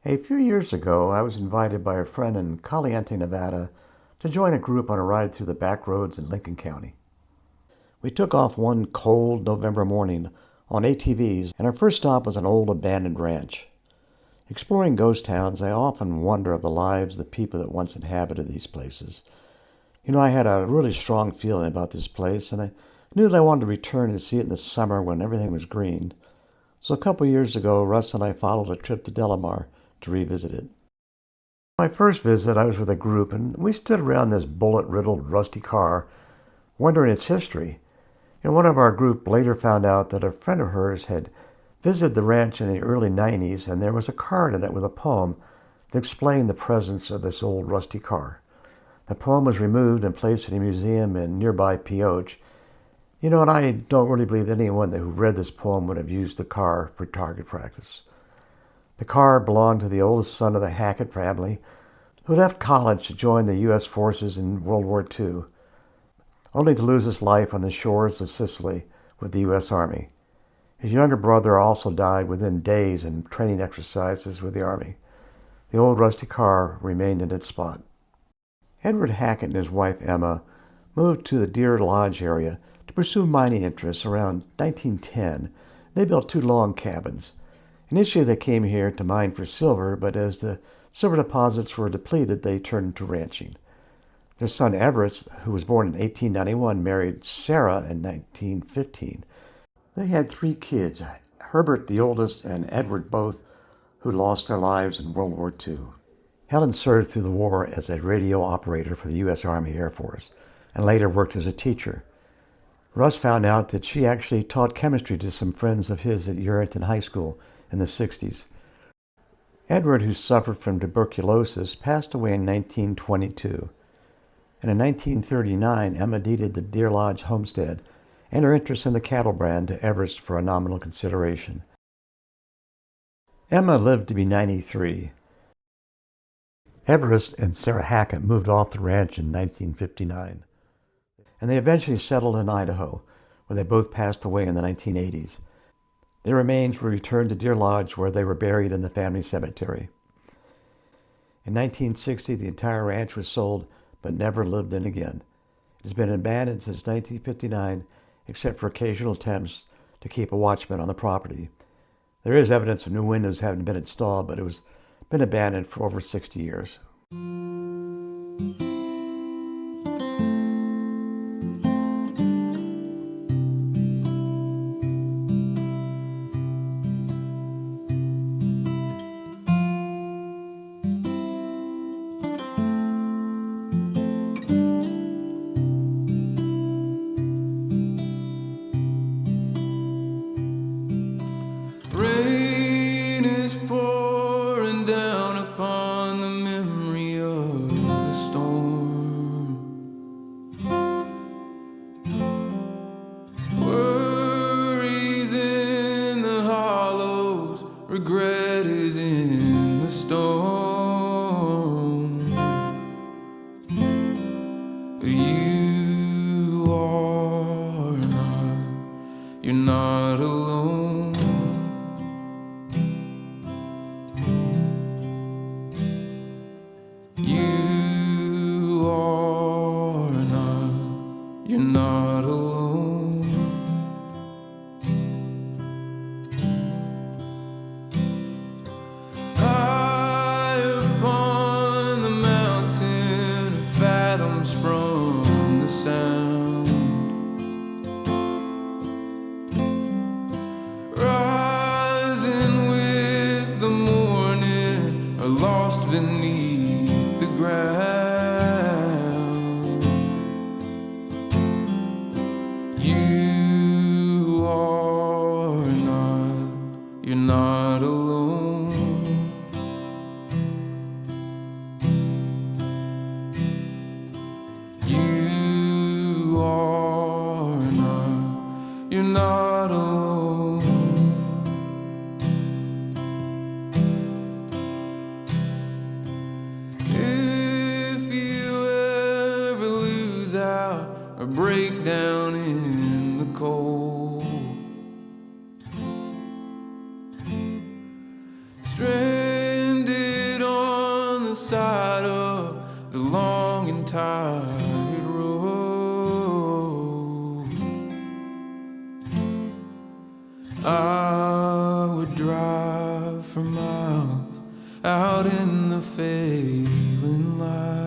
A few years ago, I was invited by a friend in Caliente, Nevada, to join a group on a ride through the back roads in Lincoln County. We took off one cold November morning on ATVs, and our first stop was an old abandoned ranch. Exploring ghost towns, I often wonder of the lives of the people that once inhabited these places. I had a really strong feeling about this place, and I knew that I wanted to return and see it in the summer when everything was green. So a couple years ago, Russ and I followed a trip to Delamar to revisit it. My first visit, I was with a group, and we stood around this bullet-riddled, rusty car, wondering its history. And one of our group later found out that a friend of hers had visited the ranch in the early 90s, and there was a card in it with a poem that explained the presence of this old rusty car. The poem was removed and placed in a museum in nearby Pioche. And I don't really believe anyone who read this poem would have used the car for target practice. The car belonged to the oldest son of the Hackett family, who left college to join the U.S. forces in World War II, only to lose his life on the shores of Sicily with the U.S. Army. His younger brother also died within days in training exercises with the Army. The old rusty car remained in its spot. Edward Hackett and his wife Emma moved to the Deer Lodge area to pursue mining interests around 1910. They built two log cabins. Initially, they came here to mine for silver, but as the silver deposits were depleted, they turned to ranching. Their son Everett, who was born in 1891, married Sarah in 1915. They had three kids, Herbert, the oldest, and Edward, both, who lost their lives in World War II. Helen served through the war as a radio operator for the U.S. Army Air Force, and later worked as a teacher. Russ found out that she actually taught chemistry to some friends of his at Uriton High School in the 60s. Edward, who suffered from tuberculosis, passed away in 1922. And in 1939, Emma deeded the Deer Lodge homestead and her interest in the cattle brand to Everest for a nominal consideration. Emma lived to be 93. Everest and Sarah Hackett moved off the ranch in 1959, and they eventually settled in Idaho, where they both passed away in the 1980s. Their remains were returned to Deer Lodge, where they were buried in the family cemetery. In 1960, the entire ranch was sold, but never lived in again. It has been abandoned since 1959, except for occasional attempts to keep a watchman on the property. There is evidence of new windows having been installed, but it was been abandoned for over 60 years. Rain is pouring down upon the memory of the storm. Worries in the hollows, regret is in the storm. You're not alone. You're not alone. High upon the mountain, fathoms from the sound, rising with the morning, are lost beneath the ground. You're not alone. You're not alone. If you ever lose out or break down in the cold, stranded the long and tired road. I would drive for miles out in the failing light,